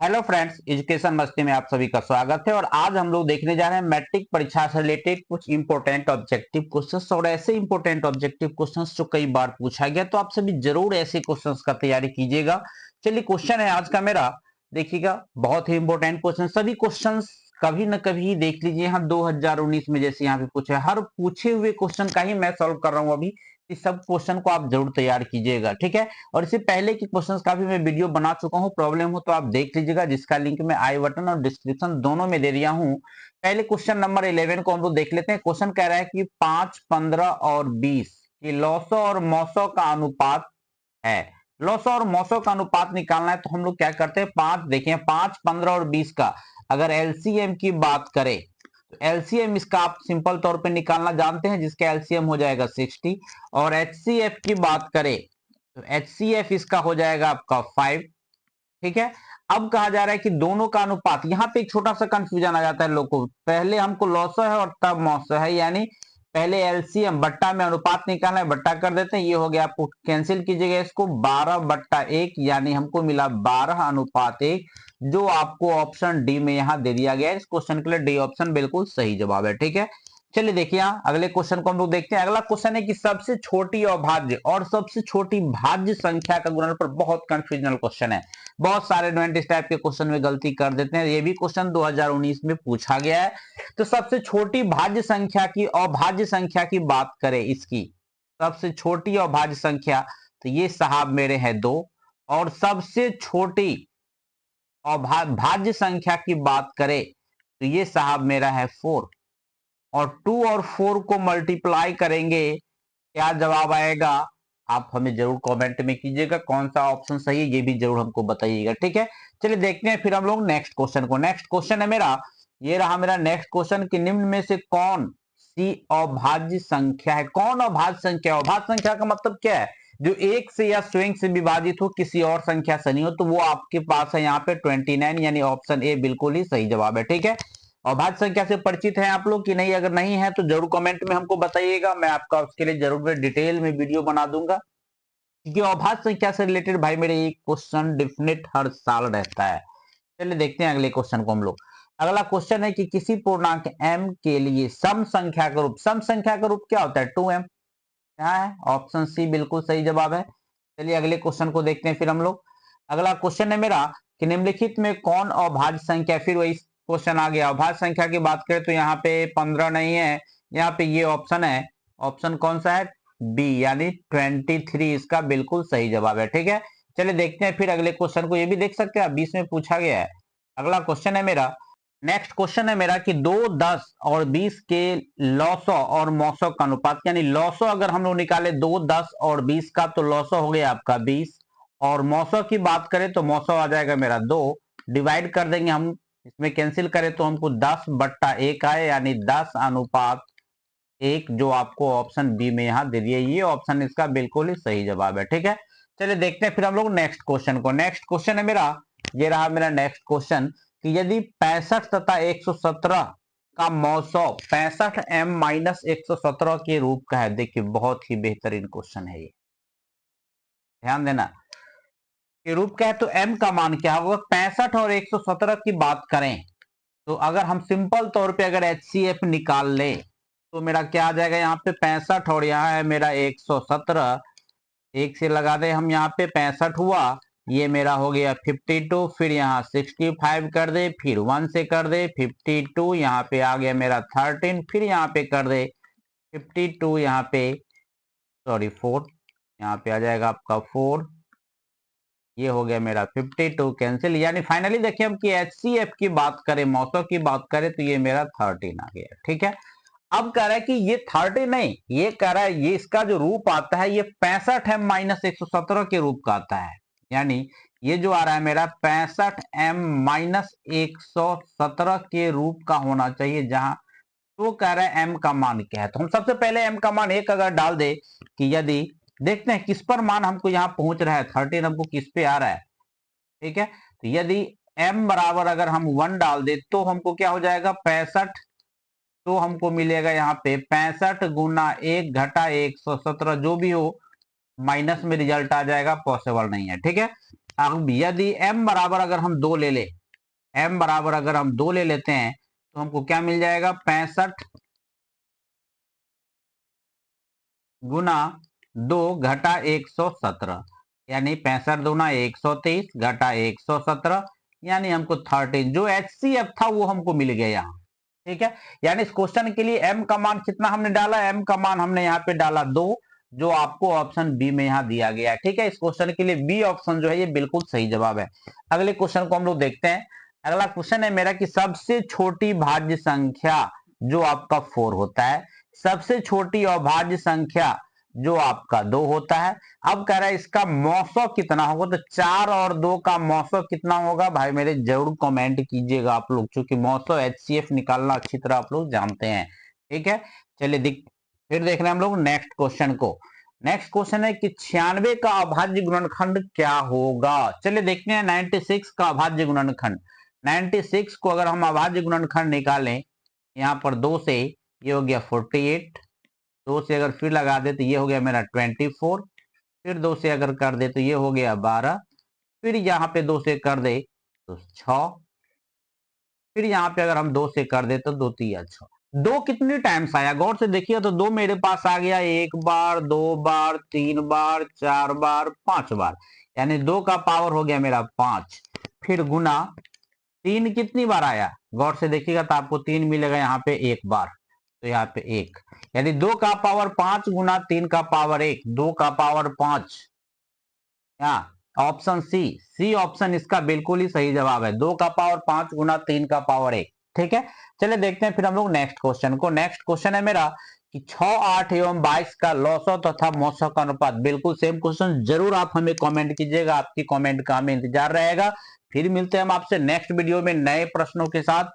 Hello friends, education मस्ती में आप सभी का स्वागत है। और आज हम लोग देखने जा रहे हैं मैट्रिक परीक्षा से रिलेटेड कुछ इंपॉर्टेंट ऑब्जेक्टिव क्वेश्चंस और ऐसे इंपॉर्टेंट ऑब्जेक्टिव क्वेश्चंस जो कई बार पूछा गया, तो आप सभी जरूर ऐसे क्वेश्चंस का तैयारी कीजिएगा। चलिए, क्वेश्चन है आज का मेरा, देखिएगा, बहुत ही इंपॉर्टेंट क्वेश्चन। सभी क्वेश्चंस कभी न कभी देख लीजिए, यहाँ 2019 में जैसे यहाँ पे पूछे, हर पूछे हुए क्वेश्चन का ही मैं सॉल्व कर रहा हूँ अभी। इस सब क्वेश्चन को आप जरूर तैयार कीजिएगा, ठीक है। और इससे पहले के क्वेश्चंस का भी मैं वीडियो बना चुका हूं, प्रॉब्लम हो तो आप देख लीजिएगा, जिसका लिंक मैं आई बटन और डिस्क्रिप्शन दोनों में दे दिया हूं। पहले क्वेश्चन नंबर 11 को हम लोग देख लेते हैं। क्वेश्चन कह रहा है कि 5, 15 और 20 की लौसो और मौसो का अनुपात है। लौसो और मौसो का अनुपात निकालना है, तो हम लोग क्या करते हैं, पांच देखिए, 5, 15 और 20 का अगर एलसीएम की बात करें, एलसीएम इसका आप सिंपल तौर पे निकालना जानते हैं, जिसका एलसीएम हो जाएगा 60। और एचसीएफ की बात करें तो एचसीएफ इसका हो जाएगा आपका 5, ठीक है। अब कहा जा रहा है कि दोनों का अनुपात, यहां पे एक छोटा सा कंफ्यूजन आ जाता है लोग को, पहले हमको लॉसो है और तब मौसो है, यानी पहले एलसीएम बट्टा में अनुपात निकालना है, बट्टा कर देते हैं, ये हो गया। आपको कैंसिल कीजिएगा इसको, 12/1, यानी हमको मिला 12:1, जो आपको ऑप्शन डी में यहां दे दिया गया है। इस क्वेश्चन के लिए डी ऑप्शन बिल्कुल सही जवाब है, ठीक है। चलिए देखिए, यहाँ अगले क्वेश्चन को हम लोग देखते हैं। अगला क्वेश्चन है कि सबसे छोटी अभाज्य और सबसे छोटी भाज्य संख्या का गुणनफल। बहुत कंफ्यूजनल क्वेश्चन है, बहुत सारे स्टूडेंट इस टाइप के क्वेश्चन में गलती कर देते हैं। ये भी क्वेश्चन 2019 में पूछा गया है। तो सबसे छोटी भाज्य संख्या की अभाज्य संख्या की बात करें, इसकी सबसे छोटी अभाज्य संख्या, तो ये साहब मेरे हैं 2। और सबसे छोटी भाज्य संख्या की बात करें, तो ये साहब मेरा है 4। और 2 और 4 को मल्टीप्लाई करेंगे, क्या जवाब आएगा, आप हमें जरूर कमेंट में कीजिएगा। कौन सा ऑप्शन सही है ये भी जरूर हमको बताइएगा, ठीक है। चलिए देखते हैं फिर हम लोग नेक्स्ट क्वेश्चन को। नेक्स्ट क्वेश्चन है मेरा, ये रहा मेरा नेक्स्ट क्वेश्चन कि निम्न में से कौन सी अभाज्य संख्या है। कौन अभाज्य संख्या, अभाज्य संख्या का मतलब क्या है, जो एक से या स्वयं से विभाजित हो, किसी और संख्या से नहीं हो, तो वो आपके पास है यहाँ पे 29, यानी ऑप्शन ए बिल्कुल ही सही जवाब है, ठीक है। अभाज्य संख्या से परिचित हैं आप लोग कि नहीं, अगर नहीं है तो जरूर कमेंट में हमको बताइएगा, मैं आपका उसके लिए जरूर डिटेल में वीडियो बना दूंगा। क्योंकि अभाज्य संख्या से रिलेटेड भाई मेरे एक क्वेश्चन डिफिनेट हर साल रहता है। चलिए देखते हैं अगले क्वेश्चन को हम लोग। अगला क्वेश्चन है कि किसी पूर्णांक m के लिए सम संख्या का रूप, सम संख्या का रूप क्या होता है, 2m। क्या है, ऑप्शन सी बिल्कुल सही जवाब है। चलिए अगले क्वेश्चन को देखते हैं फिर हम लोग। अगला क्वेश्चन है मेरा कि निम्नलिखित में कौन अभाज्य संख्या, फिर वही क्वेश्चन आ गया। अभाज्य संख्या की बात करें तो यहाँ पे 15 नहीं है, यहाँ पे ये ऑप्शन है, ऑप्शन कौन सा है, बी, यानी 23 इसका बिल्कुल सही जवाब है, ठीक है। चलिए देखते हैं फिर अगले क्वेश्चन को, ये भी देख सकते हैं आप, 20 में पूछा गया है। अगला क्वेश्चन है मेरा, नेक्स्ट क्वेश्चन है मेरा कि 2, 10 और 20 के लौसो और मौसो का अनुपात, यानी लौसो अगर हम लोग निकाले 2, 10 और 20 का, तो लौसो हो गया आपका 20। और मौसो की बात करें तो मौसो आ जाएगा मेरा 2। डिवाइड कर देंगे हम, इसमें कैंसिल करें तो हमको 10/1 आए, यानी 10:1, जो आपको ऑप्शन बी में यहाँ दे दिया। ये ऑप्शन इसका बिल्कुल ही सही जवाब है, ठीक है। चलिए देखते हैं फिर हम लोग नेक्स्ट क्वेश्चन को। नेक्स्ट क्वेश्चन है मेरा, ये रहा मेरा नेक्स्ट क्वेश्चन कि यदि 65 तथा 117 का मौसो 65m-117 के रूप का है। देखिए बहुत ही बेहतरीन क्वेश्चन है ये, ध्यान देना। के रूप का है तो m का मान क्या होगा, 65 और 117 की बात करें तो अगर हम सिंपल तौर पे अगर HCF निकाल ले, तो मेरा क्या आ जाएगा, यहाँ पे 65 और यहाँ है मेरा 117, एक से लगा दे हम, यहाँ पे 65 हुआ, ये मेरा हो गया 52, फिर यहाँ 65 कर दे, फिर 1 से कर दे 52, यहाँ पे आ गया मेरा 13, फिर यहाँ पे कर दे 52, यहाँ पे सॉरी 4, यहाँ पे आ जाएगा आपका 4, ये हो गया मेरा 52, कैंसिल। यानी फाइनली देखिए हम कि HCF की बात करें, मौसो की बात करें, तो ये मेरा 13 आ गया, ठीक है। अब कह रहा है कि ये 30 नहीं, ये कह रहा है ये इसका जो रूप आता है, ये 65m-117 के रूप का आता है। यानी ये जो आ रहा है मेरा 65m-117 के रूप का होना चाहिए, जहां तो कह रहा है m का मान क्या है। तो हम सबसे पहले m का मान 1 अगर डाल दे, कि यदि देखते हैं किस पर मान हमको यहाँ पहुंच रहा है, 13 हमको किस पे आ रहा है, ठीक है। तो यदि m बराबर अगर हम 1 डाल दे, तो हमको क्या हो जाएगा 65, तो हमको मिलेगा यहाँ पे 65 गुना 1 घटा 117, जो भी हो माइनस में रिजल्ट आ जाएगा, पॉसिबल नहीं है, ठीक है। अब यदि m बराबर अगर हम 2 ले ले, m बराबर अगर हम 2 ले लेते हैं तो हमको क्या मिल जाएगा, 65 गुना 2 घटा 117, यानी 65 दूना 130 घटा 117, यानी हमको 13 जो HCF था वो हमको मिल गया यहाँ। ठीक है, यानी इस क्वेश्चन के लिए m का मान कितना हमने डाला, m का मान हमने यहाँ पे डाला 2, जो आपको ऑप्शन बी में यहाँ दिया गया है। ठीक है, इस क्वेश्चन के लिए बी ऑप्शन जो है ये बिल्कुल सही जवाब है। अगले क्वेश्चन को हम लोग देखते हैं। अगला क्वेश्चन है मेरा कि सबसे छोटी भाज्य संख्या जो आपका 4 होता है, सबसे छोटी अभाज्य संख्या जो आपका 2 होता है। अब कह रहा है इसका मौसो कितना होगा, तो 4 और 2 का मौसो कितना होगा भाई मेरे, जरूर कमेंट कीजिएगा आप लोग, क्योंकि मौसो HCF निकालना अच्छी तरह आप लोग जानते हैं। ठीक है, चलिए फिर देख रहे हैं हम लोग नेक्स्ट क्वेश्चन को। नेक्स्ट क्वेश्चन है कि 96 का अभाज्य गुणनखंड क्या होगा। चलिए देखते हैं 96 का अभाज्य गुणनखंड। 96 को अगर हम अभाज्य गुणनखंड निकालें, यहाँ पर 2 से ये हो गया 48, 2 से अगर फिर लगा दे तो ये हो गया मेरा 24, फिर 2 से अगर कर दे तो ये हो गया 12, फिर यहाँ पे 2 से कर दे तो 6, फिर यहाँ पे अगर हम 2 से कर दे तो 2 3 6। 2 कितनी टाइम्स आया गौर से देखिए, तो 2 मेरे पास आ गया 1 बार, 2 बार, 3 बार, 4 बार, 5 बार, यानी 2 का पावर हो गया मेरा 5। फिर गुना 3 कितनी बार आया, गौर से देखिएगा तो आपको 3 मिलेगा यहाँ पे 1 बार, तो यहाँ पे 1, यानी 2 का पावर 5 गुना 3 का पावर 1, 2 का पावर 5। यहाँ ऑप्शन सी ऑप्शन इसका बिल्कुल ही सही जवाब है, 2 का पावर 5 गुना 3 का पावर 1। ठीक है, चलिए देखते हैं फिर हम लोग नेक्स्ट क्वेश्चन को। नेक्स्ट क्वेश्चन है मेरा कि 6, 8 एवं 22 का लौसौ तथा मौसौ का अनुपात। बिल्कुल सेम क्वेश्चन, जरूर आप हमें कमेंट कीजिएगा, आपकी कमेंट का हमें इंतजार रहेगा। फिर मिलते हैं हम आपसे नेक्स्ट वीडियो में नए प्रश्नों के साथ।